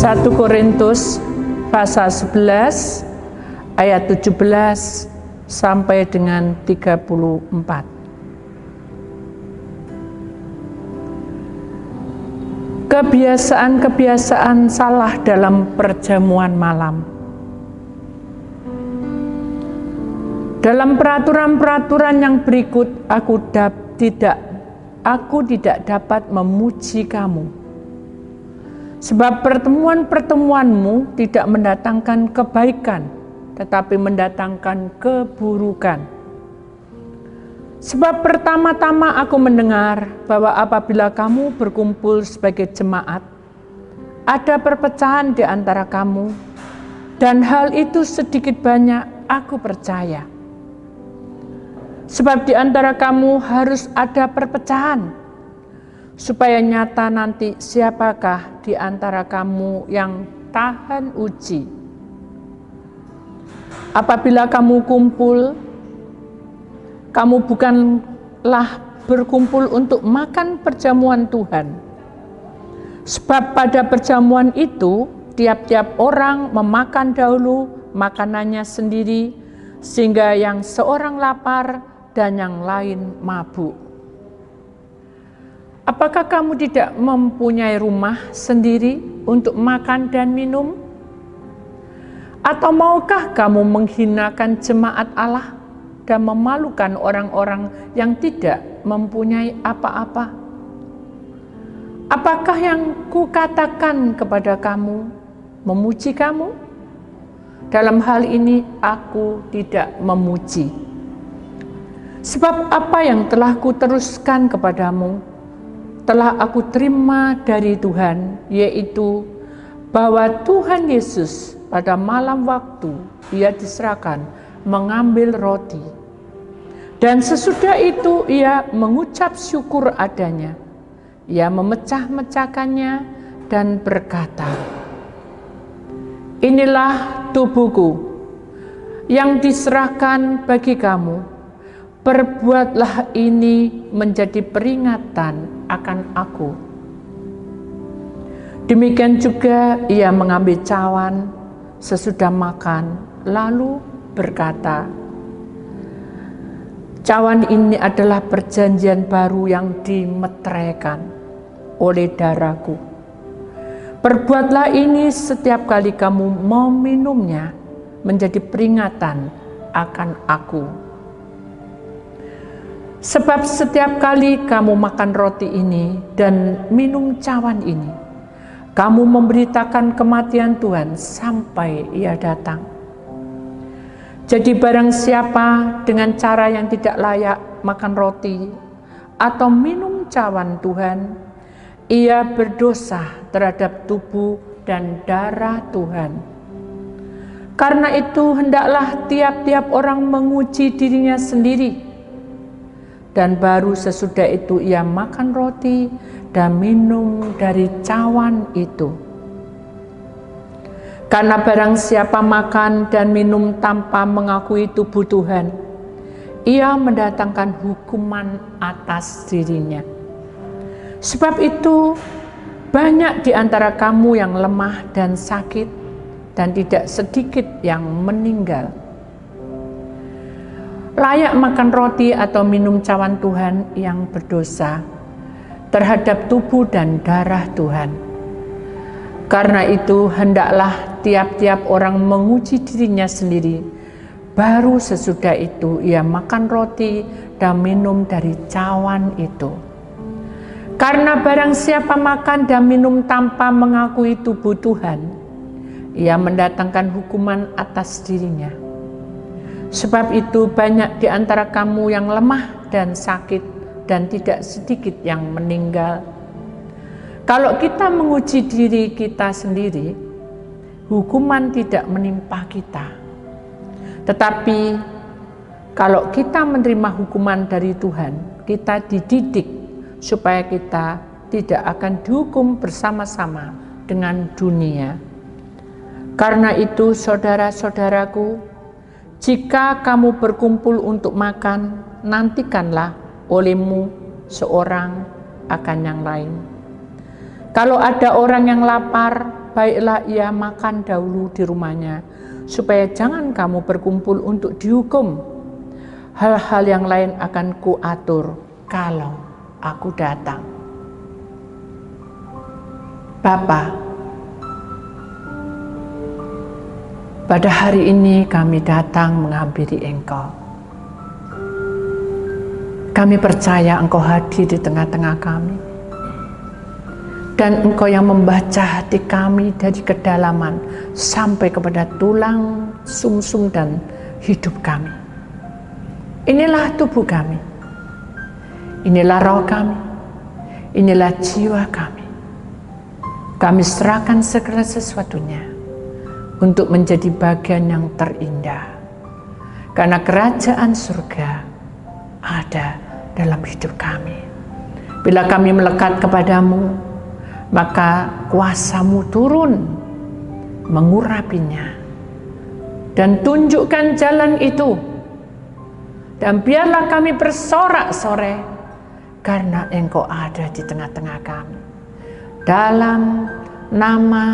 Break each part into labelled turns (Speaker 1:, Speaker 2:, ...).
Speaker 1: 1 Korintus pasal 11 ayat 17 sampai dengan 34. Kebiasaan-kebiasaan salah dalam perjamuan malam. Dalam peraturan-peraturan yang berikut aku tidak dapat memuji kamu. Sebab pertemuan-pertemuanmu tidak mendatangkan kebaikan, tetapi mendatangkan keburukan. Sebab pertama-tama aku mendengar bahwa apabila kamu berkumpul sebagai jemaat, ada perpecahan di antara kamu, dan hal itu sedikit banyak aku percaya. Sebab di antara kamu harus ada perpecahan, supaya nyata nanti siapakah di antara kamu yang tahan uji. Apabila kamu kumpul, kamu bukanlah berkumpul untuk makan perjamuan Tuhan. Sebab pada perjamuan itu, tiap-tiap orang memakan dahulu makanannya sendiri, sehingga yang seorang lapar dan yang lain mabuk. Apakah kamu tidak mempunyai rumah sendiri untuk makan dan minum? Atau maukah kamu menghinakan jemaat Allah dan memalukan orang-orang yang tidak mempunyai apa-apa? Apakah yang kukatakan kepada kamu memuji kamu? Dalam hal ini aku tidak memuji. Sebab apa yang telah kuteruskan kepadamu telah aku terima dari Tuhan, yaitu bahwa Tuhan Yesus pada malam waktu Ia diserahkan mengambil roti, dan sesudah itu Ia mengucap syukur adanya. Ia memecah-mecahkannya dan berkata, "Inilah tubuhku yang diserahkan bagi kamu. Perbuatlah ini menjadi peringatan akan aku." Demikian juga ia mengambil cawan sesudah makan, lalu berkata, "Cawan ini adalah perjanjian baru yang dimeteraikan oleh darahku. Perbuatlah ini setiap kali kamu meminumnya menjadi peringatan akan aku. Sebab setiap kali kamu makan roti ini dan minum cawan ini, kamu memberitakan kematian Tuhan sampai Ia datang. Jadi barang siapa dengan cara yang tidak layak makan roti atau minum cawan Tuhan, ia berdosa terhadap tubuh dan darah Tuhan. Karena itu hendaklah tiap-tiap orang menguji dirinya sendiri, dan baru sesudah itu ia makan roti dan minum dari cawan itu. Karena barang siapa makan dan minum tanpa mengakui tubuh Tuhan, ia mendatangkan hukuman atas dirinya. Sebab itu banyak di antara kamu yang lemah dan sakit, dan tidak sedikit yang meninggal. Layak makan roti atau minum cawan Tuhan yang berdosa terhadap tubuh dan darah Tuhan. Karena itu hendaklah tiap-tiap orang menguji dirinya sendiri, baru sesudah itu ia makan roti dan minum dari cawan itu. Karena barang siapa makan dan minum tanpa mengakui tubuh Tuhan, ia mendatangkan hukuman atas dirinya. Sebab itu banyak di antara kamu yang lemah dan sakit, dan tidak sedikit yang meninggal. Kalau kita menguji diri kita sendiri, hukuman tidak menimpa kita. Tetapi kalau kita menerima hukuman dari Tuhan, kita dididik supaya kita tidak akan dihukum bersama-sama dengan dunia. Karena itu saudara-saudaraku, jika kamu berkumpul untuk makan, nantikanlah olehmu seorang akan yang lain. Kalau ada orang yang lapar, baiklah ia makan dahulu di rumahnya, supaya jangan kamu berkumpul untuk dihukum. Hal-hal yang lain akan kuatur kalau aku datang. Bapa, pada hari ini kami datang menghampiri Engkau. Kami percaya Engkau hadir di tengah-tengah kami. Dan Engkau yang membaca hati kami dari kedalaman sampai kepada tulang, sumsum dan hidup kami. Inilah tubuh kami. Inilah roh kami. Inilah jiwa kami. Kami serahkan segala sesuatunya untuk menjadi bagian yang terindah. Karena kerajaan surga ada dalam hidup kami. Bila kami melekat kepadamu, maka kuasa-Mu turun mengurapinya dan tunjukkan jalan itu, dan biarlah kami bersorak-sorai karena Engkau ada di tengah-tengah kami. Dalam nama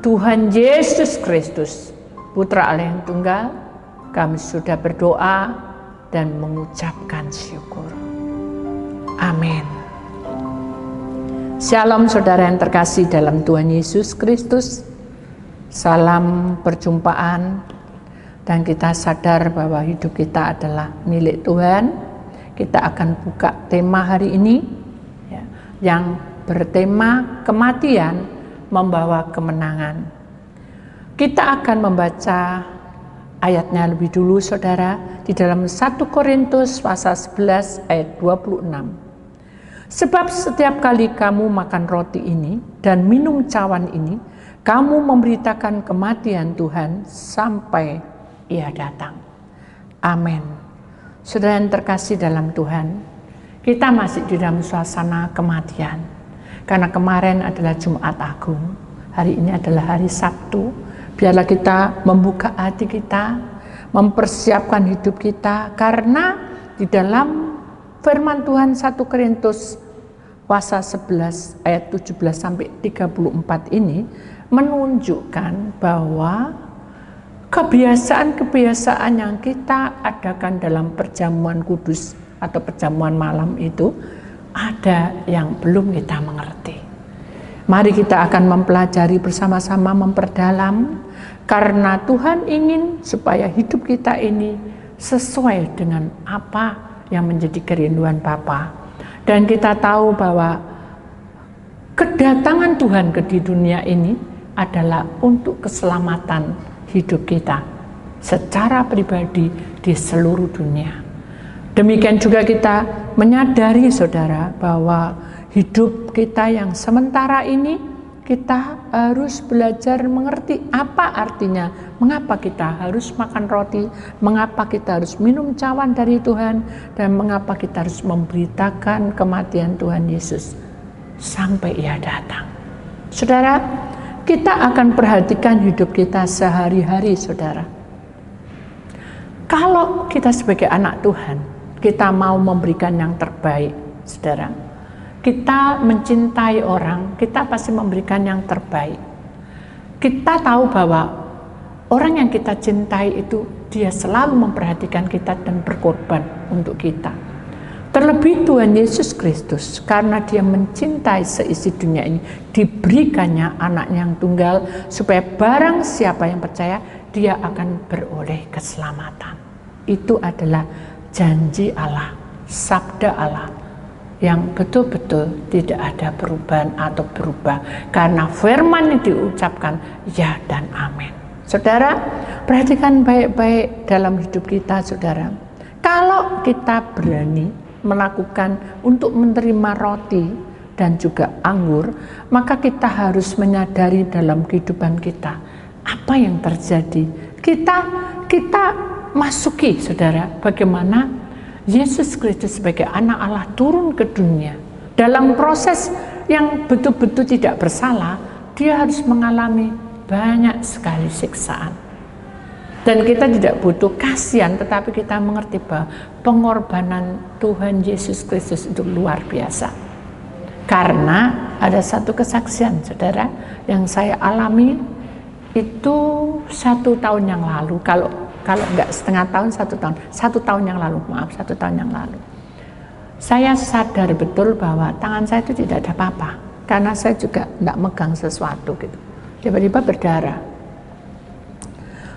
Speaker 1: Tuhan Yesus Kristus, Putra Allah yang tunggal, kami sudah berdoa dan mengucapkan syukur. Amin. Shalom saudara yang terkasih dalam Tuhan Yesus Kristus. Salam perjumpaan, dan kita sadar bahwa hidup kita adalah milik Tuhan. Kita akan buka tema hari ini ya, yang bertema kematian membawa kemenangan. Kita akan membaca ayatnya lebih dulu saudara di dalam 1 Korintus pasal 11 ayat 26. Sebab setiap kali kamu makan roti ini dan minum cawan ini, kamu memberitakan kematian Tuhan sampai Ia datang. Amin. Saudara yang terkasih dalam Tuhan, kita masih di dalam suasana kematian. Karena kemarin adalah Jumat Agung, hari ini adalah hari Sabtu. Biarlah kita membuka hati kita, mempersiapkan hidup kita, karena di dalam firman Tuhan 1 Korintus pasal 11 ayat 17 sampai 34 ini menunjukkan bahwa kebiasaan-kebiasaan yang kita adakan dalam perjamuan kudus atau perjamuan malam itu ada yang belum kita mengerti. Mari kita akan mempelajari bersama-sama, memperdalam, karena Tuhan ingin supaya hidup kita ini sesuai dengan apa yang menjadi kerinduan Bapa. Dan kita tahu bahwa kedatangan Tuhan ke di dunia ini adalah untuk keselamatan hidup kita secara pribadi di seluruh dunia. Demikian juga kita menyadari saudara bahwa hidup kita yang sementara ini kita harus belajar mengerti apa artinya, mengapa kita harus makan roti, mengapa kita harus minum cawan dari Tuhan, dan mengapa kita harus memberitakan kematian Tuhan Yesus sampai Ia datang. Saudara, kita akan perhatikan hidup kita sehari-hari saudara. Kalau kita sebagai anak Tuhan, kita mau memberikan yang terbaik saudara. Kita mencintai orang, kita pasti memberikan yang terbaik. Kita tahu bahwa orang yang kita cintai itu dia selalu memperhatikan kita dan berkorban untuk kita. Terlebih Tuhan Yesus Kristus, karena dia mencintai seisi dunia ini, diberikannya anaknya yang tunggal, supaya barang siapa yang percaya, dia akan beroleh keselamatan. Itu adalah janji Allah, sabda Allah, yang betul-betul tidak ada perubahan atau berubah, karena firman yang diucapkan ya dan amin. Saudara, perhatikan baik-baik dalam hidup kita saudara. Kalau kita berani melakukan untuk menerima roti dan juga anggur, maka kita harus menyadari dalam kehidupan kita apa yang terjadi. Kita masuki saudara, bagaimana Yesus Kristus sebagai anak Allah turun ke dunia dalam proses yang betul-betul tidak bersalah. Dia harus mengalami banyak sekali siksaan, dan kita tidak butuh kasihan, tetapi kita mengerti bahwa pengorbanan Tuhan Yesus Kristus itu luar biasa. Karena ada satu kesaksian, saudara, yang saya alami itu 1 tahun yang lalu. Kalau enggak setengah tahun, 1 tahun. 1 tahun yang lalu, maaf, 1 tahun yang lalu. Saya sadar betul bahwa tangan saya itu tidak ada apa-apa. Karena saya juga enggak megang sesuatu gitu. Tiba-tiba berdarah.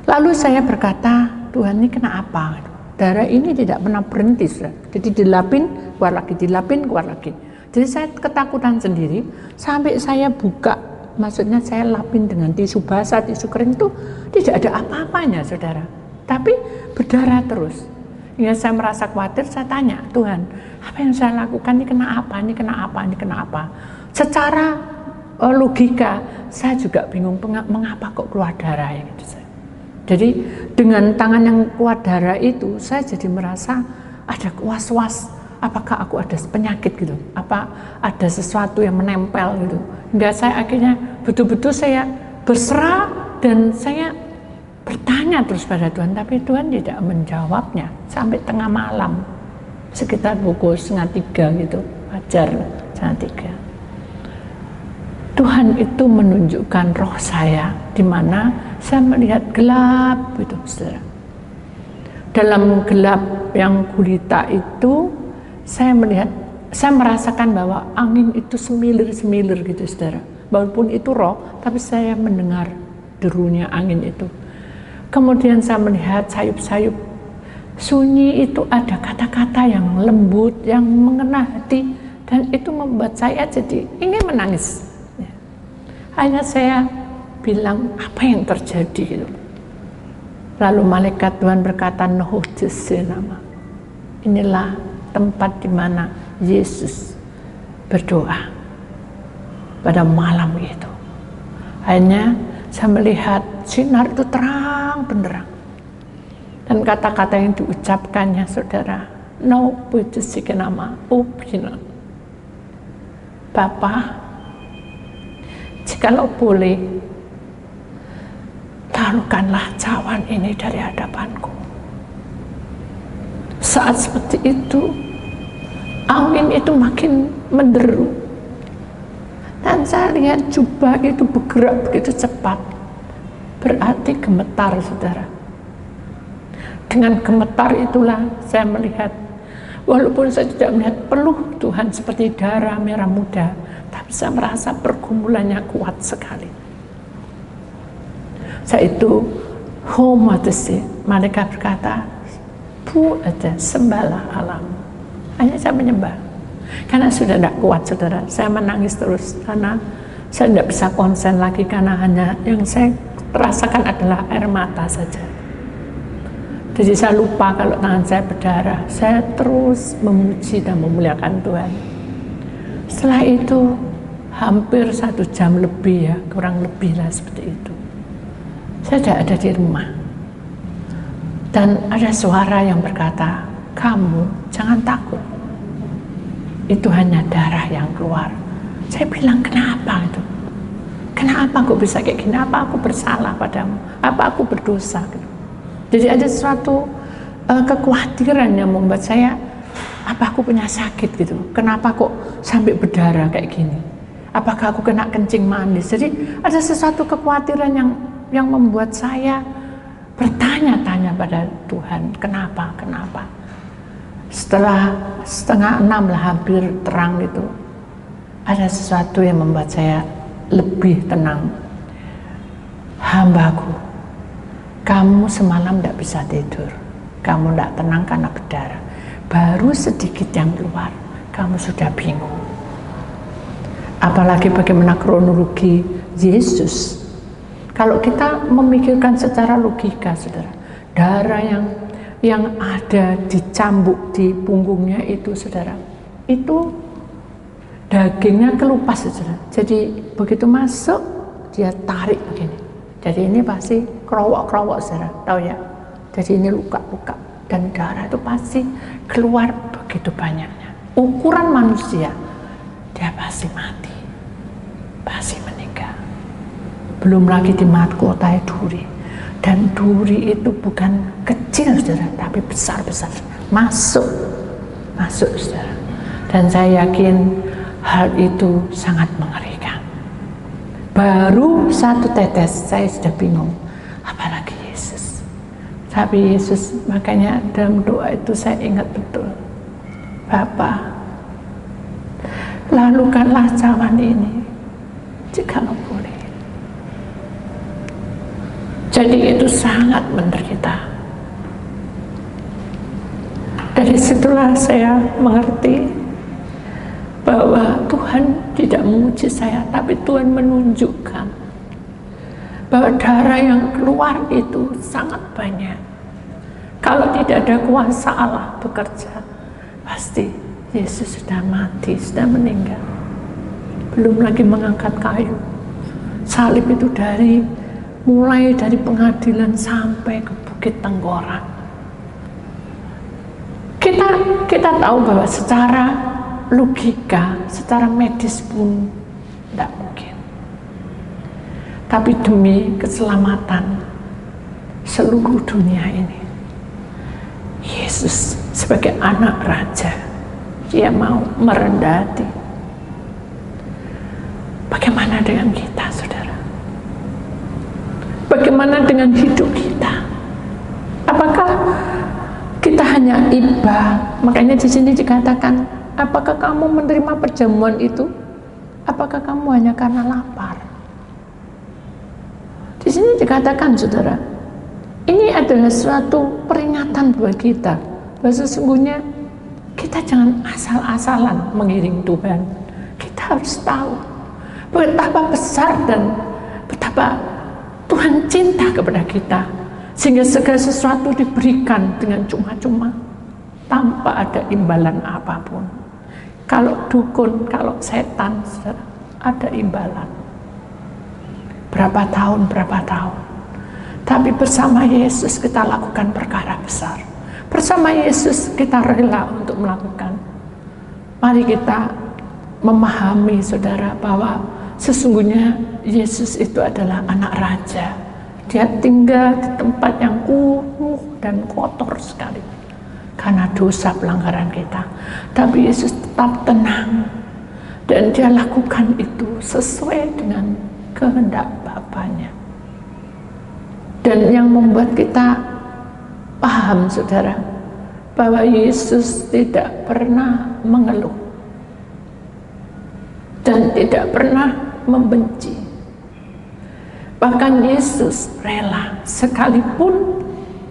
Speaker 1: Lalu saya berkata, Tuhan, ini kena apa? Darah ini tidak pernah berhenti, saudara. Jadi dilapin, keluar lagi, dilapin, keluar lagi. Jadi saya ketakutan sendiri, sampai saya buka, maksudnya saya lapin dengan tisu basah, tisu kering itu tidak ada apa-apanya, saudara. Tapi berdarah terus. Hingga saya merasa khawatir, saya tanya, Tuhan, apa yang saya lakukan, ini kena apa, ini kena apa, ini kena apa. Secara logika, saya juga bingung, mengapa kok keluar darah ya gitu. Jadi dengan tangan yang keluar darah itu, saya jadi merasa ada was-was, apakah aku ada penyakit gitu, apa ada sesuatu yang menempel gitu. Hingga saya akhirnya betul-betul saya berserah dan saya bertanya terus pada Tuhan, tapi Tuhan tidak menjawabnya sampai tengah malam, sekitar pukul 2:30 gitu, fajar 2:30. Tuhan itu menunjukkan roh saya, di mana saya melihat gelap gitu, saudara. Dalam gelap yang gulita itu, saya merasakan bahwa angin itu semilir-semilir gitu, saudara. Walaupun itu roh, tapi saya mendengar derunya angin itu. Kemudian saya melihat sayup-sayup sunyi itu, ada kata-kata yang lembut, yang mengena hati, dan itu membuat saya jadi ingin menangis. Hanya saya bilang, apa yang terjadi gitu. Lalu malaikat Tuhan berkata, nama. Inilah tempat di mana Yesus berdoa pada malam itu. Hanya saya melihat sinar itu terang benderang. Dan kata-kata yang diucapkannya, saudara, nama, Bapa, jikalau boleh, taruhkanlah cawan ini dari hadapanku. Saat seperti itu, angin itu makin menderu. Dan saya lihat jubah itu bergerak begitu cepat. Berarti gemetar, saudara. Dengan gemetar itulah saya melihat, walaupun saya tidak melihat peluh Tuhan seperti darah merah muda, tapi saya merasa pergumulannya kuat sekali. Saya itu, malaikat berkata, Bu ada sembahlah alam. Hanya saya menyembah. Karena sudah tidak kuat, saudara. Saya menangis terus karena saya tidak bisa konsen lagi, karena hanya yang saya rasakan adalah air mata saja. Jadi saya lupa kalau tangan saya berdarah. Saya terus memuji dan memuliakan Tuhan. Setelah itu hampir 1 jam lebih, ya, kurang lebih lah seperti itu, saya tidak ada di rumah. Dan ada suara yang berkata, kamu jangan takut, itu hanya darah yang keluar. Saya bilang, kenapa itu? Kenapa kok bisa kayak gini? Apa aku bersalah padamu? Apa aku berdosa? Jadi ada suatu kekhawatiran yang membuat saya, apa aku punya sakit gitu? Kenapa kok sampai berdarah kayak gini? Apakah aku kena kencing manis? Jadi ada sesuatu kekhawatiran yang membuat saya bertanya-tanya pada Tuhan, kenapa? Setelah 5:30 lah, hampir terang itu, ada sesuatu yang membuat saya lebih tenang. Hambaku, kamu semalam tidak bisa tidur, kamu tidak tenang karena berdarah. Baru sedikit yang keluar, kamu sudah bingung. Apalagi bagaimana kronologi Yesus. Kalau kita memikirkan secara logika, saudara, darah yang ada dicambuk di punggungnya itu, saudara, itu dagingnya kelupas, saudara. Jadi begitu masuk, dia tarik begini. Jadi ini pasti kerowok-kerowok, saudara, tahu ya. Jadi ini luka-luka, dan darah itu pasti keluar begitu banyaknya. Ukuran manusia, dia pasti mati, pasti meninggal. Belum lagi di mahkota duri, dan duri itu bukan kecil, saudara, tapi besar-besar, masuk, saudara. Dan saya yakin Hal itu sangat mengerikan. Baru 1 tetes saya sudah bingung, apalagi Yesus. Tapi Yesus, makanya dalam doa itu saya ingat betul, Bapa, lalukanlah cawan ini jika boleh. Jadi itu sangat menderita. Dari situlah saya mengerti bahwa Tuhan tidak memuji saya, tapi Tuhan menunjukkan bahwa darah yang keluar itu sangat banyak. Kalau tidak ada kuasa Allah bekerja, pasti Yesus sudah mati, sudah meninggal. Belum lagi mengangkat kayu. Salib itu mulai dari pengadilan sampai ke Bukit Tengkorak. Kita tahu bahwa secara logika, secara medis pun tidak mungkin. Tapi demi keselamatan seluruh dunia ini, Yesus sebagai anak raja, dia mau merendah hati. Bagaimana dengan kita, saudara? Bagaimana dengan hidup kita? Apakah kita hanya iba? Makanya di sini dikatakan, apakah kamu menerima perjamuan itu? Apakah kamu hanya karena lapar? Di sini dikatakan, saudara, ini adalah suatu peringatan buat kita bahwa sesungguhnya kita jangan asal-asalan mengiring Tuhan. Kita harus tahu betapa besar dan betapa Tuhan cinta kepada kita, sehingga segala sesuatu diberikan dengan cuma-cuma tanpa ada imbalan apapun. Kalau dukun, kalau setan, ada imbalan. Berapa tahun. Tapi bersama Yesus kita lakukan perkara besar. Bersama Yesus kita rela untuk melakukan. Mari kita memahami, saudara, bahwa sesungguhnya Yesus itu adalah anak raja. Dia tinggal di tempat yang kumuh dan kotor sekali karena dosa pelanggaran kita. Tapi Yesus tetap tenang dan dia lakukan itu sesuai dengan kehendak Bapanya. Dan yang membuat kita paham, saudara, bahwa Yesus tidak pernah mengeluh dan tidak pernah membenci. Bahkan Yesus rela, sekalipun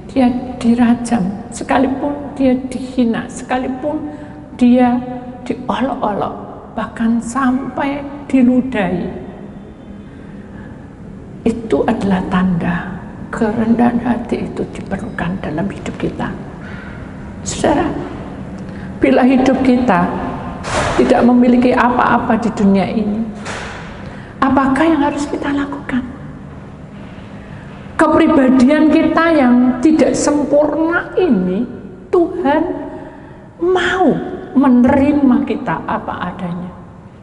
Speaker 1: dia dirajam, sekalipun dia dihina, sekalipun dia diolok-olok, bahkan sampai diludahi. Itu adalah tanda kerendahan hati itu diperlukan dalam hidup kita. Saudara, bila hidup kita tidak memiliki apa-apa di dunia ini, apakah yang harus kita lakukan? Kepribadian kita yang tidak sempurna ini, Tuhan mau menerima kita apa adanya.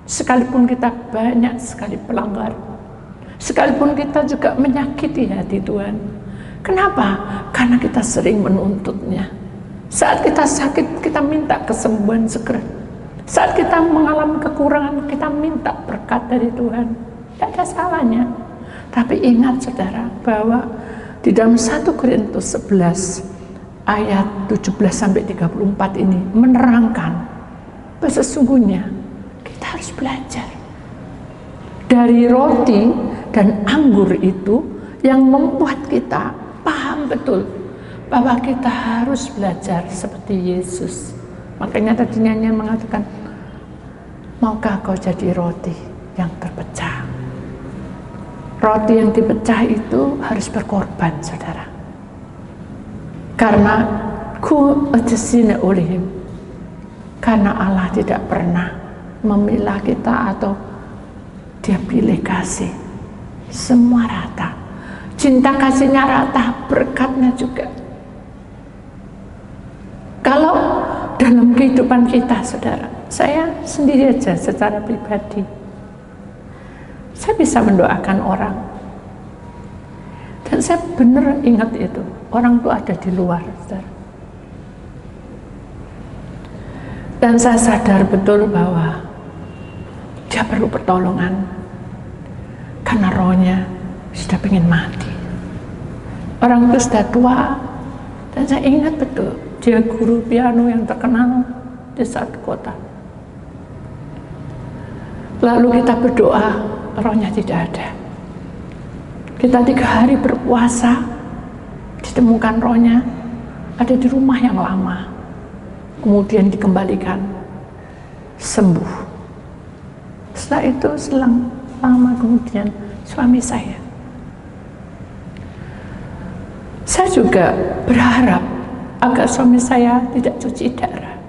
Speaker 1: Sekalipun kita banyak sekali pelanggar, sekalipun kita juga menyakiti hati Tuhan. Kenapa? Karena kita sering menuntutnya. Saat kita sakit, kita minta kesembuhan segera. Saat kita mengalami kekurangan, kita minta berkat dari Tuhan. Tidak ada salahnya. Tapi ingat, saudara, bahwa di dalam 1 Korintus 11 ayat 17-34 ini menerangkan bahwa sesungguhnya kita harus belajar dari roti dan anggur itu yang membuat kita paham betul bahwa kita harus belajar seperti Yesus. Makanya tadi nyanyian mengatakan, maukah kau jadi roti yang terpecah? Roti yang dipecah itu harus berkorban, saudara. Karena karena Allah tidak pernah memilah kita atau dia pilih kasih. Semua rata. Cinta kasihnya rata, berkatnya juga. Kalau dalam kehidupan kita, saudara, saya sendiri aja secara pribadi, saya bisa mendoakan orang. Dan saya benar ingat itu, orang itu ada di luar, saudara. Dan saya sadar betul bahwa dia perlu pertolongan karena rohnya sudah pengen mati. Orang itu sudah tua, dan saya ingat betul dia guru piano yang terkenal di satu kota. Lalu kita berdoa, rohnya tidak ada. Kita 3 hari berpuasa, ditemukan rohnya ada di rumah yang lama, kemudian dikembalikan, sembuh. Setelah itu selang lama kemudian suami saya juga berharap agar suami saya tidak cuci darah.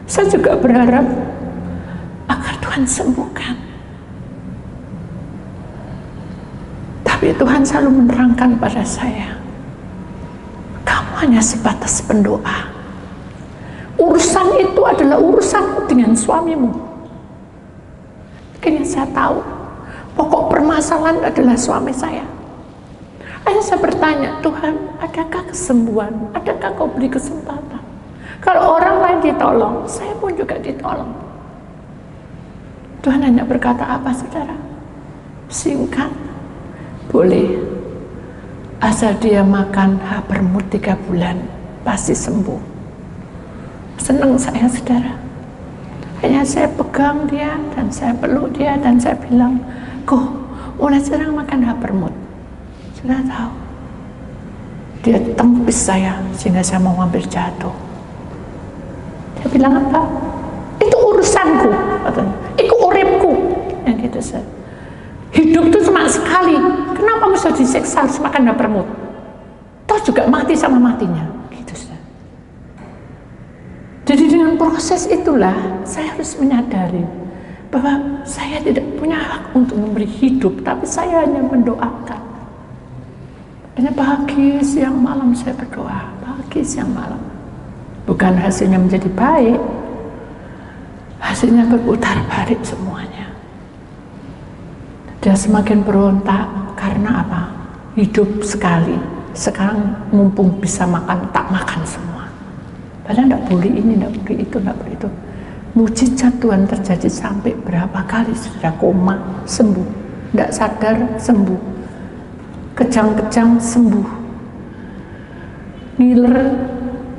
Speaker 1: Saya juga berharap agar Tuhan sembuhkan. Tapi Tuhan selalu menerangkan pada saya, kamu hanya sebatas pendoa. Urusan itu adalah urusan dengan suamimu. Akhirnya saya tahu pokok permasalahan adalah suami saya. Akhirnya saya bertanya, Tuhan, adakah kesembuhan? Adakah kau beri kesempatan? Kalau orang lain ditolong, saya pun juga ditolong. Tuhan hanya berkata apa, saudara? Singkat, boleh. Asal dia makan habermut 3 bulan, pasti sembuh. Senang saya, saudara. Hanya saya pegang dia, dan saya peluk dia, dan saya bilang, kok mulai sekarang makan habermut. Sudah tahu, dia tempis saya sehingga saya mau hampir jatuh. Dia bilang apa? Itu urusanku, katanya. Itu uripku, yang gitu saya. Hidup itu cuma sekali. Kenapa mesti disiksa harus makan habermut? Toh juga mati sama matinya, gitu saya. Jadi dengan proses itulah saya harus menyadari bahwa saya tidak punya hak untuk memberi hidup, tapi saya hanya mendoakan. Hanya pagi, siang, malam saya berdoa. Pagi, siang, malam. Bukan hasilnya menjadi baik, hasilnya berputar balik semuanya. Dia semakin berontak karena apa? Hidup sekali. Sekarang mumpung bisa makan, tak makan semua. Padahal tidak boleh ini, tidak boleh itu, tidak boleh itu. Mujizat Tuhan terjadi sampai berapa kali sudah koma, sembuh. Tidak sadar, sembuh. Kejang-kejang sembuh, ngiler,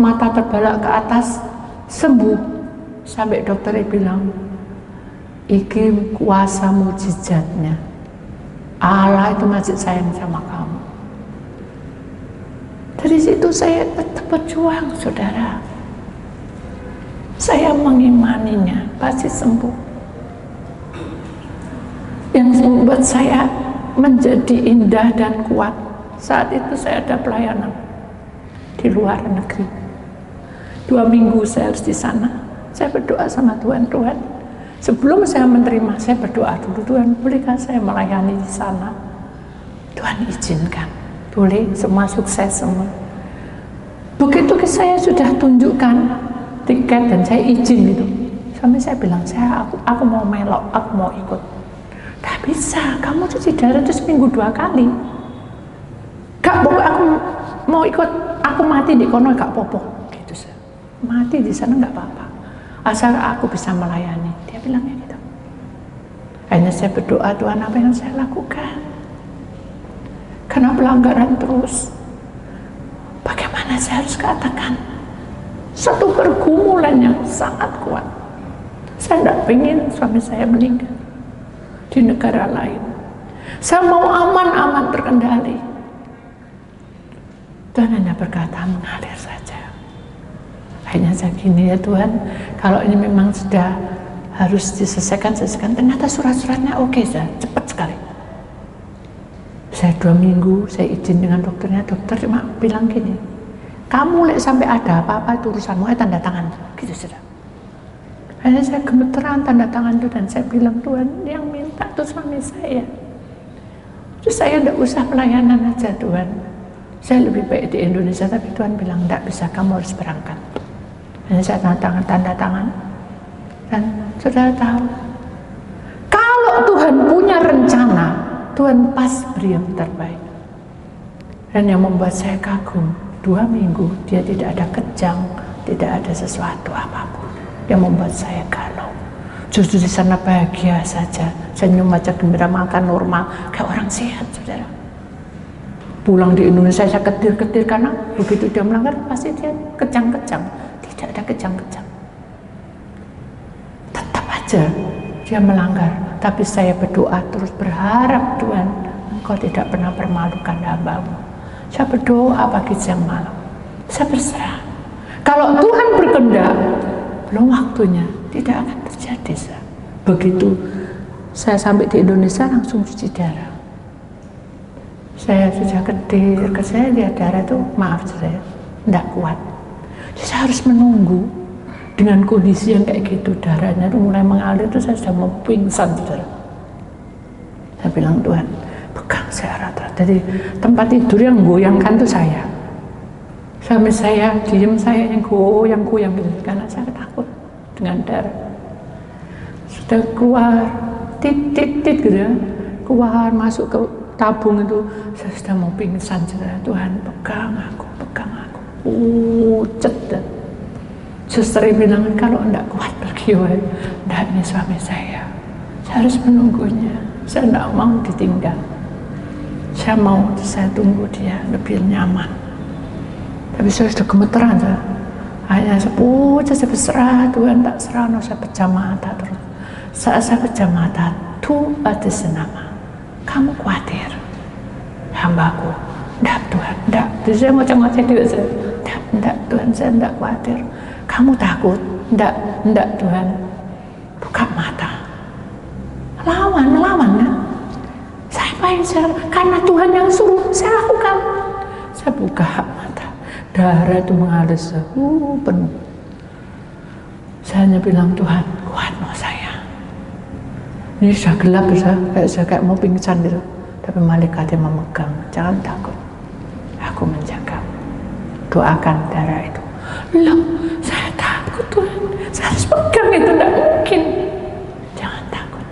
Speaker 1: mata terbalak ke atas, sembuh. Sampai dokternya bilang, iki kuasa mujizatnya, Allah itu masih sayang sama kamu. Dari situ saya tetap berjuang, saudara. Saya mengimaninya, pasti sembuh. Yang membuat saya menjadi indah dan kuat. Saat itu saya ada pelayanan di luar negeri. 2 minggu saya harus di sana. Saya berdoa sama Tuhan, Tuhan, sebelum saya menerima, saya berdoa dulu, Tuhan, bolehkah saya melayani di sana? Tuhan izinkan, boleh, semua sukses semua. Begitu saya sudah tunjukkan tiket dan saya izin gitu, sampai saya bilang, aku mau melok, aku mau ikut. Gak bisa, kamu cuci darah itu seminggu 2 kali. Gak, pokoknya aku mau ikut, aku mati di kono gak apa-apa. Gitu, mati di sana gak apa-apa, asal aku bisa melayani. Dia bilangnya gitu. Hanya saya berdoa, Tuhan, apa yang saya lakukan? Karena pelanggaran terus. Bagaimana saya harus katakan? Satu pergumulan yang sangat kuat. Saya tidak ingin suami saya meninggal di negara lain. Saya mau aman-aman terkendali. Tuhan hanya berkata, mengalir saja. Hanya saya gini, ya Tuhan, kalau ini memang sudah harus diselesaikan. Ternyata surat-suratnya oke, cepat sekali. Saya 2 minggu, saya izin dengan dokternya. Dokter cuma bilang gini, kamu sampai ada apa-apa itu urusanmu, tanda tangan. Gitu sudah. Hanya saya gemeteran tanda tangan itu, dan saya bilang, Tuhan, yang minta itu suami saya. Terus saya tidak usah pelayanan aja, Tuhan. Saya lebih baik di Indonesia, tapi Tuhan bilang, tidak bisa, kamu harus berangkat. Hanya saya tanda tangan. Dan saudara tahu, kalau Tuhan punya rencana, Tuhan pas beri yang terbaik. Dan yang membuat saya kagum, 2 minggu dia tidak ada kejang, tidak ada sesuatu apapun yang membuat saya galau. Justru di sana bahagia saja, senyum aja, gembira, makan normal, kayak orang sehat, saudara. Pulang di Indonesia saya ketir-ketir karena begitu dia melanggar pasti dia kejang-kejang. Tidak ada kejang-kejang. Tetap aja dia melanggar, tapi saya berdoa terus, berharap Tuhan, Engkau tidak pernah permalukan hamba-Mu. Saya berdoa pagi siang malam, saya berserah. Kalau Tuhan berkehendak, belum waktunya, tidak akan terjadi. Begitu saya sampai di Indonesia langsung cuci darah. Saya sudah ketir, saya lihat darah itu, maaf saya, tidak kuat. Jadi saya harus menunggu. Dengan kondisi yang kayak gitu, darahnya itu mulai mengalir, itu saya sudah mau pingsan, saudara. Saya bilang, Tuhan, pegang saya rata-rata. Jadi tempat tidur yang goyangkan itu saya. Suami saya diem, saya yang goyang gitu, karena saya takut dengan darah. Sudah keluar, tit gitu ya, keluar masuk ke tabung itu, saya sudah mau pingsan, saudara. Tuhan, pegang aku, pucet dah. Suster bilang, kalau enggak kuat pergi, enggak, ini suami saya harus menunggunya, saya enggak mau ditinggal, saya tunggu dia lebih nyaman. Tapi saya sudah gemeteran, hanya saya berserah, Tuhan tak serah, saya pejam mata terus. Saat saya pejam mata, tuh ada senama, kamu khawatir, hambaku, enggak Tuhan, enggak. Jadi saya ngoceh-ngoceh juga, enggak Tuhan, saya enggak khawatir. Kamu takut? Enggak Tuhan. Buka mata. Lawan ya. Saya karena Tuhan yang suruh, saya lakukan. Saya buka mata. Darah itu mengalir penuh. Saya hanya bilang, Tuhan, kuat mau saya. Ini sudah gelap, saya kayak mau pingsan gitu. Tapi malaikatnya memegang. Jangan takut. Aku menjaga. Doakan darah itu. Loh, saya takut Tuhan, saya harus pegang itu, tidak mungkin. Jangan takut.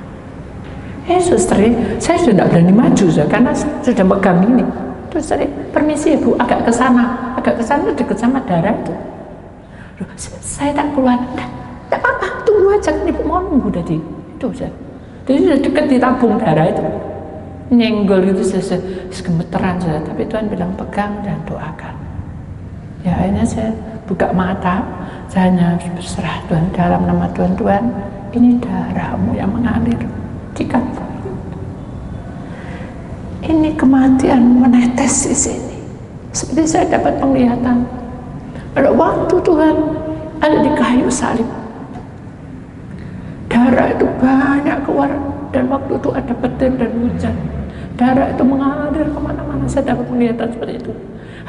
Speaker 1: Suster, saya sudah tidak berani maju karena sudah pegang ini. Suster, permisi Bu, agak ke sana dekat sama darah itu. Loh, saya tak keluar. Tidak apa-apa, tunggu aja, Ibu mau nunggu tadi. Itu saja. Jadi sudah dekat di tabung darah itu. Nyenggol itu saya gemeteran saja, tapi Tuhan bilang pegang dan doakan. Ya, akhirnya saya buka mata, saya hanya berserah, Tuhan, dalam nama Tuhan, ini darah-Mu yang mengalir di kaki. Ini kematian menetes di sini. Seperti saya dapat penglihatan. Pada waktu Tuhan ada di kayu salib, darah itu banyak keluar, dan waktu itu ada petir dan hujan. Darah itu mengalir kemana-mana, saya dapat penglihatan seperti itu.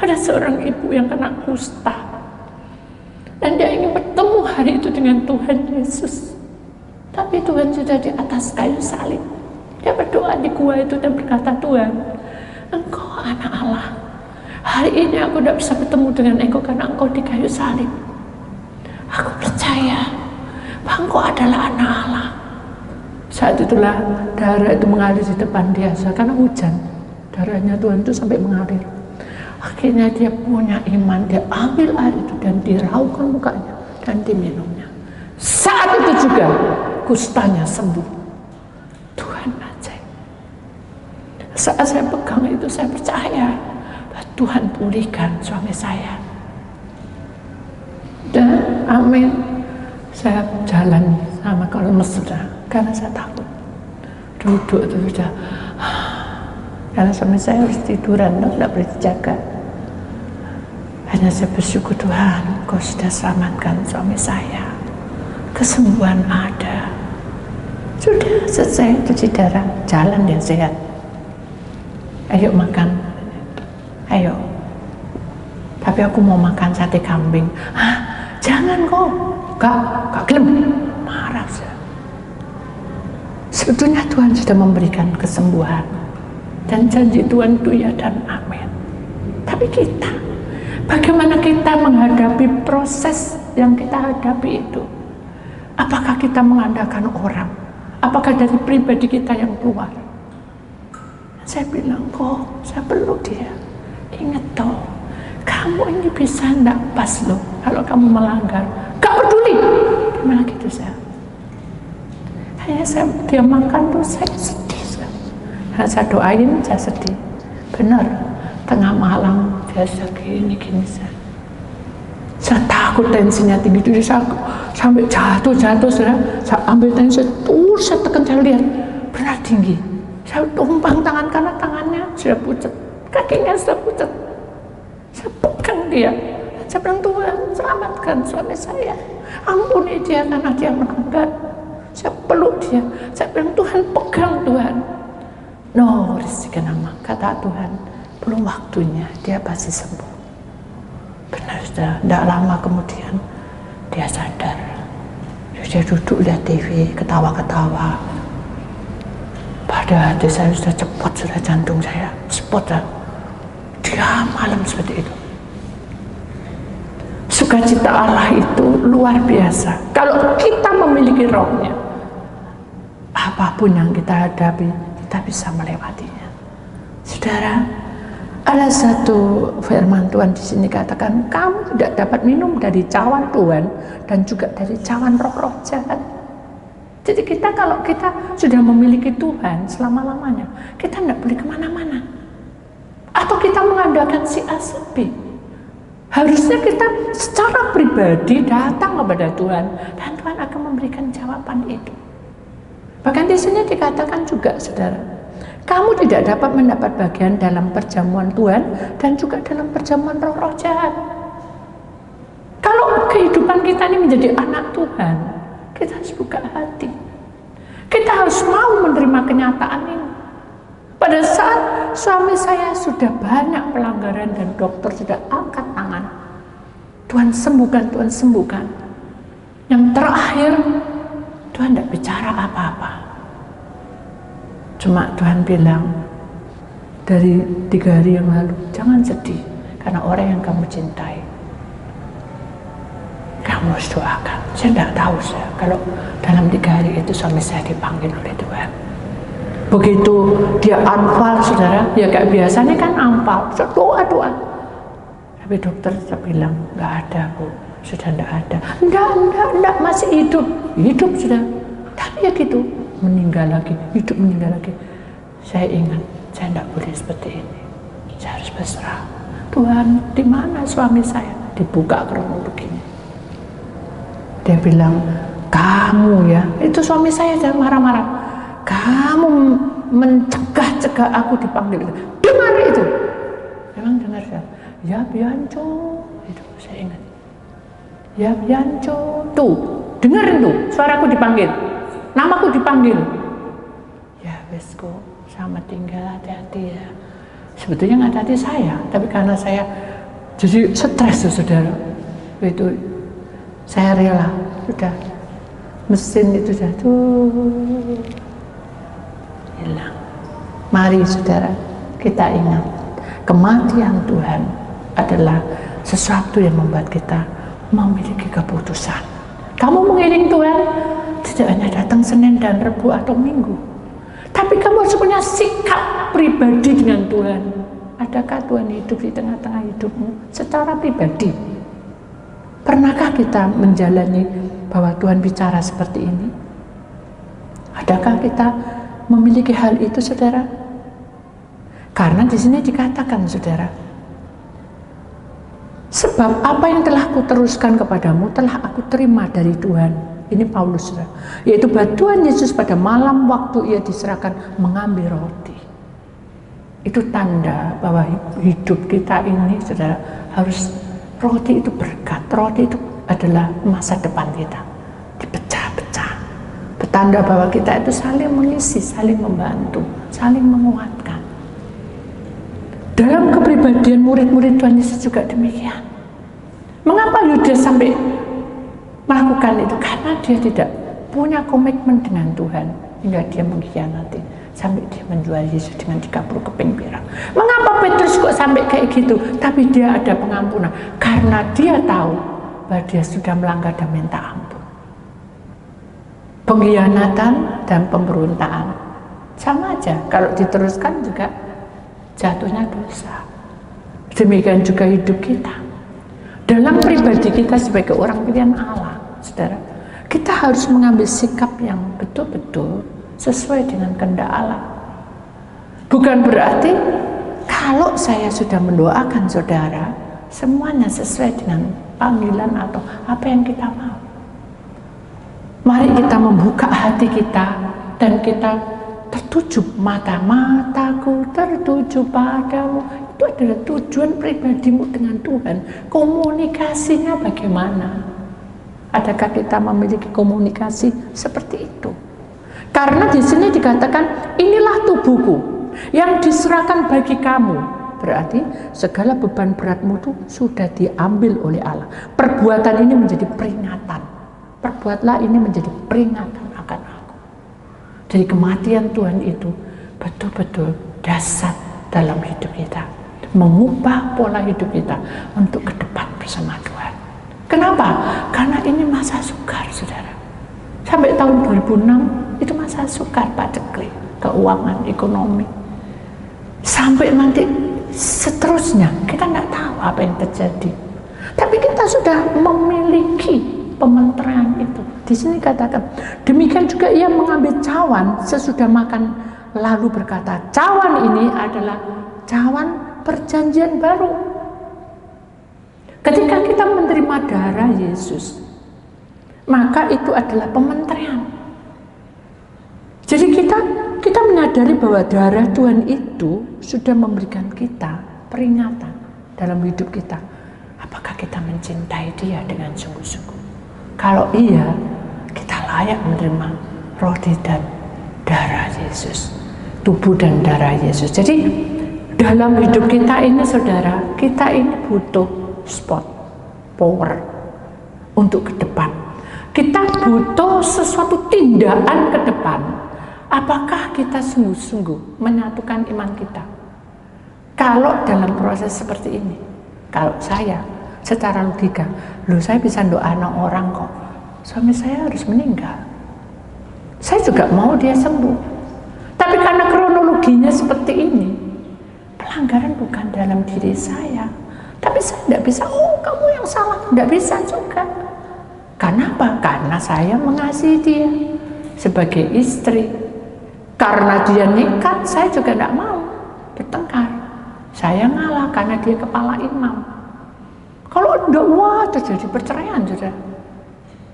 Speaker 1: Ada seorang ibu yang kena kusta, dan dia ingin bertemu hari itu dengan Tuhan Yesus. Tapi Tuhan sudah di atas kayu salib. Dia berdoa di gua itu dan berkata, Tuhan, Engkau anak Allah. Hari ini aku tidak bisa bertemu dengan Engkau karena Engkau di kayu salib. Aku percaya bahwa Engkau adalah anak Allah. Saat itulah darah itu mengalir di depan dia, karena hujan. Darahnya Tuhan itu sampai mengalir. Akhirnya dia punya iman, dia ambil air itu dan diraukan mukanya dan diminumnya. Saat itu juga kustanya sembuh. Tuhan ajaib. Saat saya pegang itu, saya percaya bahwa Tuhan pulihkan suami saya. Dan amin, saya jalan sama kalau mesra karena saya takut. Duduk itu sudah, karena suami saya harus tiduran, tidak boleh dijaga. Hanya saya bersyukur, Tuhan, Kau sudah selamatkan suami saya. Kesembuhan ada. Sudah selesai cuci darah, jalan yang sehat. Ayo makan. Ayo. Tapi aku mau makan sate kambing. Jangan kok. Gak gelem. Marah saya. Sebetulnya Tuhan sudah memberikan kesembuhan. Dan janji Tuhan itu ya dan amin. Tapi kita, bagaimana kita menghadapi proses yang kita hadapi itu? Apakah kita mengandalkan orang? Apakah dari pribadi kita yang keluar? Saya bilang, kok saya peluk dia. Ingat toh, kamu ini bisa enggak pas loh kalau kamu melanggar. Gak peduli. Gimana gitu saya? Kayaknya dia makan tuh saya sedih. Nah, saya doain, saya sedih. Benar, tengah malam biasa gini saya takut tensinya tinggi, jadi saya sampai jatuh saya ambil tensi, saya tekan, saya lihat benar tinggi. Saya tumpang tangan karena tangannya sudah pucat, kakinya sudah pucat. Saya pegang dia, saya bilang, Tuhan selamatkan suami saya, ampuni dia karena dia melanggar. Saya peluk dia, saya bilang, Tuhan pegang Tuhan. No, nama kata Tuhan, belum waktunya, dia pasti sembuh. Benar, sudah tidak lama kemudian dia sadar. Dia duduk lihat TV, ketawa-ketawa. Pada hati saya sudah cepat, sudah jantung saya spot. Dia malam seperti itu. Sukacita Allah itu luar biasa. Kalau kita memiliki rohnya, apapun yang kita hadapi, kita bisa melewatinya. Saudara, ada satu firman Tuhan di sini katakan, kamu tidak dapat minum dari cawan Tuhan dan juga dari cawan roh-roh jahat. Jadi kalau kita sudah memiliki Tuhan selama-lamanya, kita tidak boleh kemana-mana. Atau kita mengandalkan si A si B. Harusnya kita secara pribadi datang kepada Tuhan dan Tuhan akan memberikan jawaban itu. Bahkan di sini dikatakan juga, saudara, kamu tidak dapat mendapat bagian dalam perjamuan Tuhan dan juga dalam perjamuan roh-roh jahat. Kalau kehidupan kita ini menjadi anak Tuhan, kita harus buka hati. Kita harus mau menerima kenyataan ini. Pada saat suami saya sudah banyak pelanggaran dan dokter sudah angkat tangan, Tuhan sembuhkan, Tuhan sembuhkan. Yang terakhir, Tuhan tidak bicara apa-apa. Cuma Tuhan bilang, dari 3 hari yang lalu, jangan sedih, karena orang yang kamu cintai, kamu harus doakan. Saya tidak tahu, kalau dalam 3 hari itu suami saya dipanggil oleh Tuhan. Begitu dia anfal, saudara, ya kayak biasanya kan anfal, doa. Tapi dokter bilang, nggak ada Bu, sudah tidak ada. Enggak, masih hidup sudah. Tapi ya gitu, meninggal lagi, hidup meninggal lagi. Saya ingat, saya tidak boleh seperti ini. Saya harus berserah. Tuhan, di mana suami saya? Dibuka kerungu begini. Dia bilang, kamu ya, itu suami saya jangan marah-marah. Kamu mencegah aku dipanggil. Dengar itu. Memang dengar saya. Ya Bianco, itu saya ingat. Ya Bianco, tuh, dengerin tuh, suaraku dipanggil. Namaku dipanggil. Ya Besko, selamat tinggal, hati-hati ya. Sebetulnya nggak hati saya, tapi karena saya jadi stres tuh, saudara. Itu saya rela, sudah mesin itu jatuh, hilang. Mari saudara, kita ingat, kematian Tuhan adalah sesuatu yang membuat kita memiliki keputusan. Kamu mengiring Tuhan tidak hanya datang Senin dan Rabu atau Minggu, tapi kamu harus punya sikap pribadi dengan Tuhan. Adakah Tuhan hidup di tengah-tengah hidupmu secara pribadi? Pernahkah kita menjalani bahwa Tuhan bicara seperti ini? Adakah kita memiliki hal itu, saudara? Karena di sini dikatakan, saudara, sebab apa yang telah kuteruskan kepadamu telah aku terima dari Tuhan. Ini Paulus, saudara. Yaitu bahwa Tuhan Yesus pada malam waktu ia diserahkan mengambil roti. Itu tanda bahwa hidup kita ini, saudara, harus, roti itu berkat. Roti itu adalah masa depan kita. Dipecah-pecah. Bertanda bahwa kita itu saling mengisi, saling membantu, saling menguatkan. Dalam kepribadian murid-murid Tuhan Yesus juga demikian. Mengapa Yudas sampai melakukan itu? Karena dia tidak punya komitmen dengan Tuhan, hingga dia mengkhianati, sampai dia menjual Yesus dengan 30 keping perak. Mengapa Petrus kok sampai kayak gitu? Tapi dia ada pengampunan, karena dia tahu bahwa dia sudah melanggar dan minta ampun. Pengkhianatan dan pemberontakan sama aja, kalau diteruskan juga jatuhnya dosa. Demikian juga hidup kita. Dalam pribadi kita sebagai orang pilihan Allah, saudara, kita harus mengambil sikap yang betul-betul sesuai dengan kehendak Allah. Bukan berarti kalau saya sudah mendoakan saudara, semuanya sesuai dengan panggilan atau apa yang kita mau. Mari kita membuka hati kita dan kita tertuju, mataku tertuju padamu. Itu adalah tujuan pribadimu dengan Tuhan. Komunikasinya bagaimana? Adakah kita memiliki komunikasi seperti itu? Karena di sini dikatakan, inilah tubuhku yang diserahkan bagi kamu. Berarti segala beban beratmu itu sudah diambil oleh Allah. Perbuatan ini menjadi peringatan. Perbuatlah ini menjadi peringatan akan aku. Jadi kematian Tuhan itu betul-betul dasar dalam hidup kita. Mengubah pola hidup kita untuk ke depan bersama Tuhan. Kenapa? Karena ini masa sukar, saudara. Sampai tahun 2006 itu masa sukar, Pak Dekli. Keuangan, ekonomi. Sampai nanti seterusnya, kita nggak tahu apa yang terjadi. Tapi kita sudah memiliki pementerian itu. Di sini katakan, demikian juga ia mengambil cawan sesudah makan, lalu berkata, cawan ini adalah cawan perjanjian baru. Ketika kita menerima darah Yesus, maka itu adalah pementerian. Jadi kita menyadari bahwa darah Tuhan itu sudah memberikan kita peringatan dalam hidup kita. Apakah kita mencintai Dia dengan sungguh-sungguh? Kalau iya, kita layak menerima roh dan darah Yesus, tubuh dan darah Yesus. Jadi dalam hidup kita ini, saudara, kita ini butuh spot, power untuk ke depan. Kita butuh sesuatu tindakan ke depan. Apakah kita sungguh-sungguh menyatukan iman kita? Kalau dalam proses seperti ini, kalau saya secara logika, saya bisa doain orang kok, suami saya harus meninggal, saya juga mau dia sembuh. Tapi karena kronologinya seperti ini, pelanggaran bukan dalam diri saya, tapi saya tidak bisa, kamu yang salah, tidak bisa juga. Kenapa? Karena saya mengasihi dia sebagai istri. Karena dia nekat, saya juga tidak mau bertengkar. Saya ngalah karena dia kepala imam. Kalau tidak, terjadi perceraian, sudah.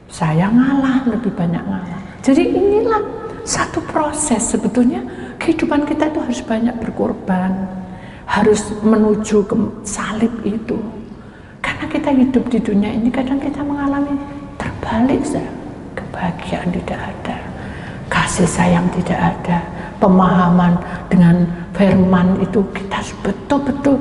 Speaker 1: Saya ngalah, lebih banyak ngalah. Jadi inilah satu proses. Sebetulnya kehidupan kita itu harus banyak berkorban, harus menuju ke salib itu. Karena kita hidup di dunia ini, kadang kita mengalami terbalik, saudara. Kebahagiaan tidak ada, kasih sayang tidak ada, pemahaman dengan firman itu kita betul-betul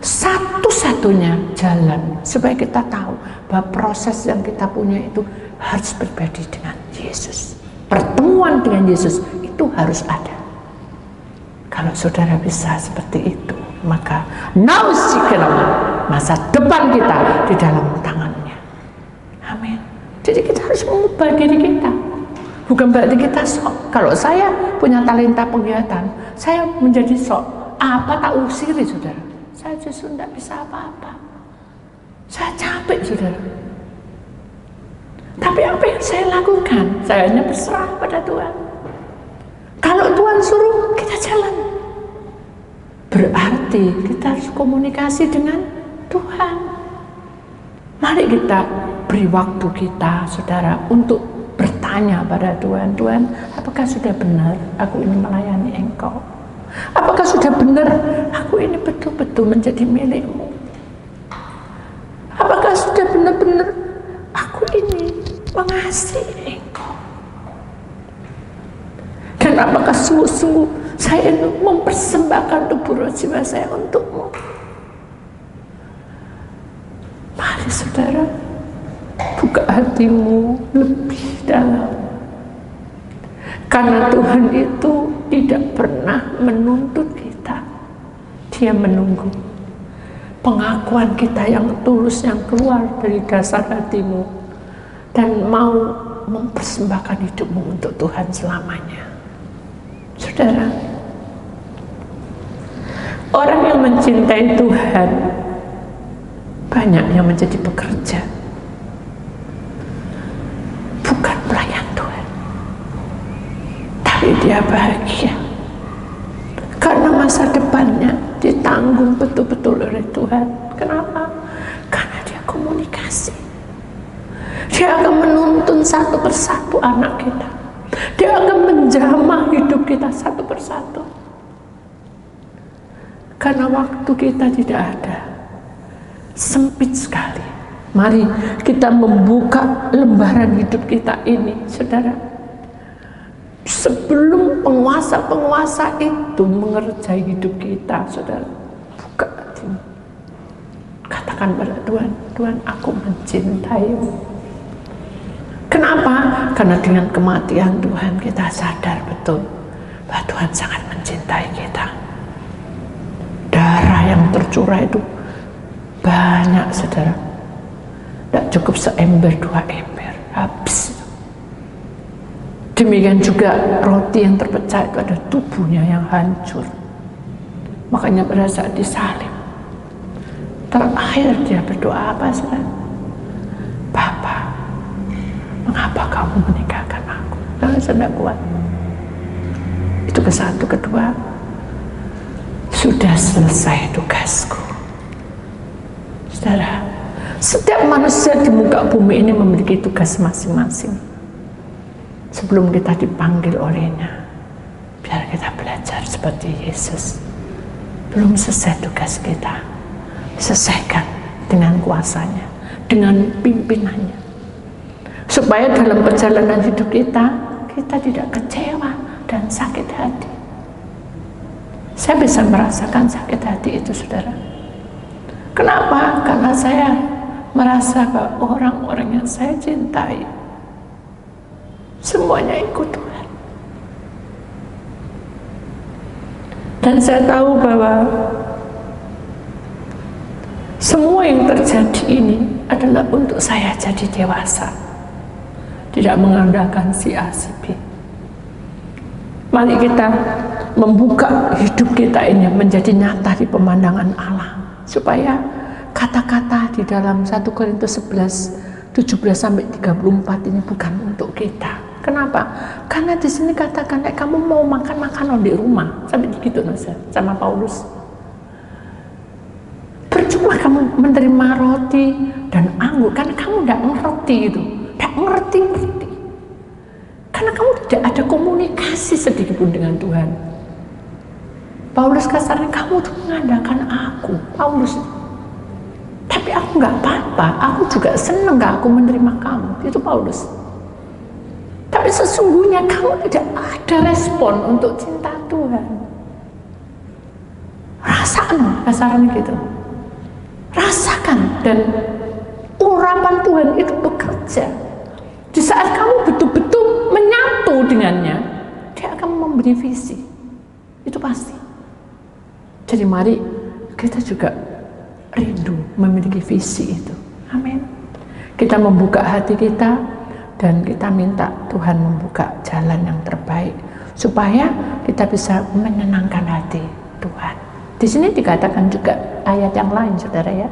Speaker 1: satu-satunya jalan supaya kita tahu bahwa proses yang kita punya itu harus berbeda dengan Yesus. Pertemuan dengan Yesus itu harus ada. Kalau saudara bisa seperti itu, maka masa depan kita di dalam tangannya. Amin. Jadi kita harus mengubah diri kita. Bukan berarti kita sok. Kalau saya punya talenta penglihatan, saya menjadi sok. Apa tak usiri, saudara? Saya justru tidak bisa apa-apa. Saya capek, saudara. Tapi apa yang saya lakukan? Saya hanya berserah pada Tuhan. Kalau Tuhan suruh, kita jalan. Berarti kita harus komunikasi dengan Tuhan. Mari kita beri waktu kita, saudara, untuk bertanya pada Tuhan, Tuhan, apakah sudah benar aku ini melayani Engkau? Apakah sudah benar aku ini betul-betul menjadi milik-Mu? Apakah sudah benar-benar aku ini mengasihi Engkau? Dan apakah sungguh-sungguh saya ini mempersembahkan tubuh roh jiwa saya untuk-Mu? Mari saudara, buka hatimu lebih dalam. Karena Tuhan itu tidak pernah menuntut kita. Dia menunggu pengakuan kita yang tulus, yang keluar dari dasar hatimu, dan mau mempersembahkan hidupmu untuk Tuhan selamanya. Saudara, orang yang mencintai Tuhan banyak yang menjadi pekerja, bukan dia bahagia. Karena masa depannya ditanggung betul-betul oleh Tuhan. Kenapa? Karena dia komunikasi. Dia akan menuntun satu persatu anak kita. Dia akan menjamah hidup kita satu persatu. Karena waktu kita tidak ada, sempit sekali. Mari kita membuka lembaran hidup kita ini, saudara. Sebelum penguasa-penguasa itu mengerjai hidup kita, saudara, buka hatimu. Katakan pada Tuhan, Tuhan, aku mencintaimu. Kenapa? Karena dengan kematian Tuhan kita sadar betul bahwa Tuhan sangat mencintai kita. Darah yang tercurah itu banyak, saudara. Tidak cukup seember, 2 ember, habis. Demikian juga roti yang terpecah itu ada tubuhnya yang hancur. Makanya pada saat disalib, terakhir dia berdoa apa, saudara? Bapa, mengapa kamu meninggalkan aku? Karena saya tidak kuat. Itu ke satu. Kedua, sudah selesai tugasku. Saudara, setiap manusia di muka bumi ini memiliki tugas masing-masing. Sebelum kita dipanggil olehnya, biar kita belajar seperti Yesus. Belum selesai tugas kita, selesaikan dengan kuasanya, dengan pimpinannya. Supaya dalam perjalanan hidup kita tidak kecewa dan sakit hati. Saya bisa merasakan sakit hati itu, saudara. Kenapa? Karena saya merasa bahwa orang-orang yang saya cintai semuanya ikut Tuhan. Dan saya tahu bahwa semua yang terjadi ini adalah untuk saya jadi dewasa, tidak mengandalkan si A, si B. Mari kita membuka hidup kita ini menjadi nyata di pemandangan Allah, supaya kata-kata di dalam 1 Korintus 11, 17-34 ini bukan untuk kita. Kenapa? Karena di sini katakan, kamu mau makan makanan di rumah, sampai begitu sama Paulus. Percuma kamu menerima roti dan anggur, karena kamu tidak mengerti itu, tidak mengerti. Karena kamu tidak ada komunikasi sedikit pun dengan Tuhan. Paulus kasarnya, kamu tuh mengandalkan aku, Paulus. Tapi aku nggak apa-apa, aku juga seneng nggak aku menerima kamu, itu Paulus. Tapi sesungguhnya kamu tidak ada respon untuk cinta Tuhan. Rasakan, kasarnya gitu. Rasakan, dan urapan Tuhan itu bekerja. Di saat kamu betul-betul menyatu dengannya, dia akan memberi visi. Itu pasti. Jadi mari kita juga rindu memiliki visi itu. Amin. Kita membuka hati kita dan kita minta Tuhan membuka jalan yang terbaik supaya kita bisa menyenangkan hati Tuhan. Di sini dikatakan juga ayat yang lain, saudara ya.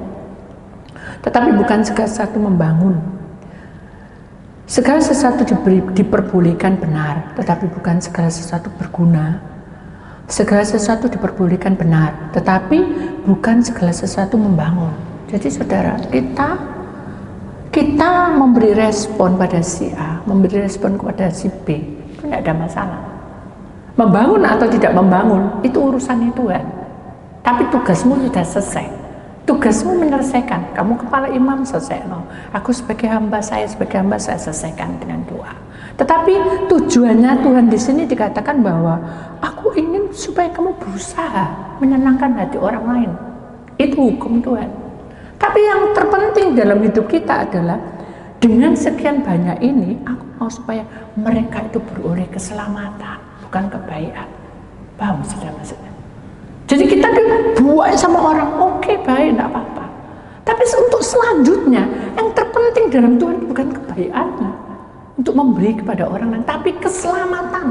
Speaker 1: Tetapi bukan segala sesuatu membangun. Segala sesuatu diperbolehkan benar, tetapi bukan segala sesuatu berguna. Segala sesuatu diperbolehkan benar, tetapi bukan segala sesuatu membangun. Jadi saudara, kita memberi respon pada si A, memberi respon kepada si B, itu tidak ada masalah. Membangun atau tidak membangun, itu urusannya Tuhan. Tapi tugasmu sudah selesai. Tugasmu menyelesaikan. Kamu kepala imam, selesai. No. Aku sebagai hamba saya selesaikan dengan doa. Tetapi tujuannya Tuhan di sini dikatakan bahwa aku ingin supaya kamu berusaha menyenangkan hati orang lain. Itu hukum Tuhan. Tapi yang terpenting dalam hidup kita adalah dengan sekian banyak ini, aku mau supaya mereka itu beroleh keselamatan, bukan kebaikan. Paham sudah maksudnya? Jadi kita dibuat sama orang, oke, baik, tidak apa-apa. Tapi untuk selanjutnya, yang terpenting dalam Tuhan bukan kebaikannya, untuk memberi kepada orang lain, tapi keselamatan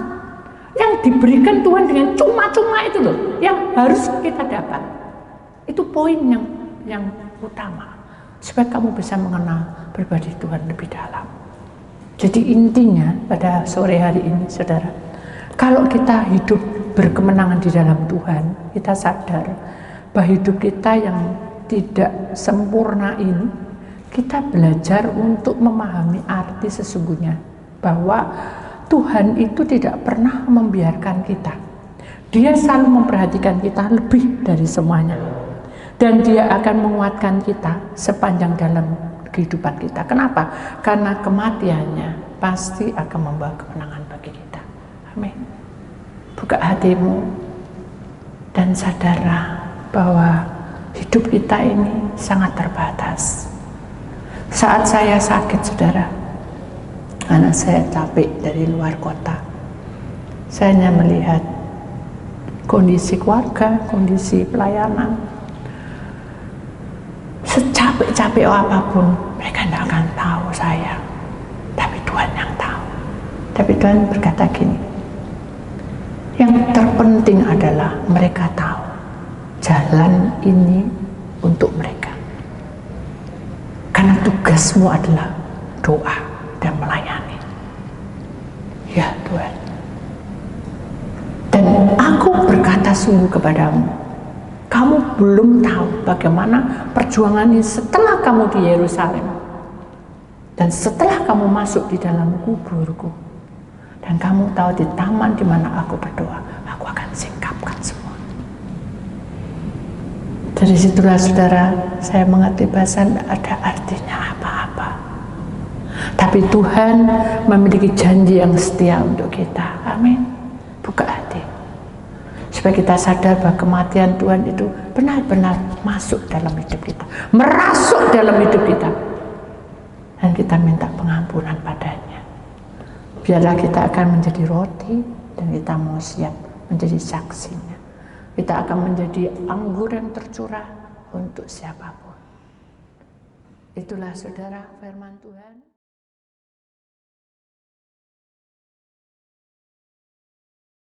Speaker 1: yang diberikan Tuhan dengan cuma-cuma itu loh, yang harus kita dapat. Itu poin yang utama, supaya kamu bisa mengenal pribadi Tuhan lebih dalam. Jadi intinya pada sore hari ini, saudara, Kalau kita hidup berkemenangan di dalam Tuhan, kita sadar bahwa hidup kita yang tidak sempurna ini, kita belajar untuk memahami arti sesungguhnya bahwa Tuhan itu tidak pernah membiarkan kita. Dia selalu memperhatikan kita lebih dari semuanya. Dan dia akan menguatkan kita sepanjang dalam kehidupan kita. Kenapa? Karena kematiannya pasti akan membawa kemenangan bagi kita. Amin. Buka hatimu dan sadarlah bahwa hidup kita ini sangat terbatas. Saat saya sakit, saudara, karena saya capek dari luar kota, saya hanya melihat kondisi keluarga, kondisi pelayanan. Secapek-capek apapun, mereka tidak akan tahu saya, tapi Tuhan yang tahu. Tapi Tuhan berkata gini, yang terpenting adalah mereka tahu jalan ini untuk mereka. Karena tugasmu adalah doa dan melayani. Ya Tuhan. Dan aku berkata sungguh kepadamu, kamu belum tahu bagaimana perjuangan ini setelah kamu di Yerusalem. Dan setelah kamu masuk di dalam kuburku. Dan kamu tahu di taman di mana aku berdoa, aku akan singkapkan semua. Dari situlah saudara, saya mengerti bahasa tidak ada artinya apa-apa. Tapi Tuhan memiliki janji yang setia untuk kita. Amin. Buka hati. Supaya kita sadar bahwa kematian Tuhan itu benar-benar masuk dalam hidup kita. Merasuk dalam hidup kita. Dan kita minta pengampunan padanya. Biarlah kita akan menjadi roti dan kita mau siap menjadi saksinya. Kita akan menjadi anggur yang tercurah untuk siapapun. Itulah saudara firman Tuhan.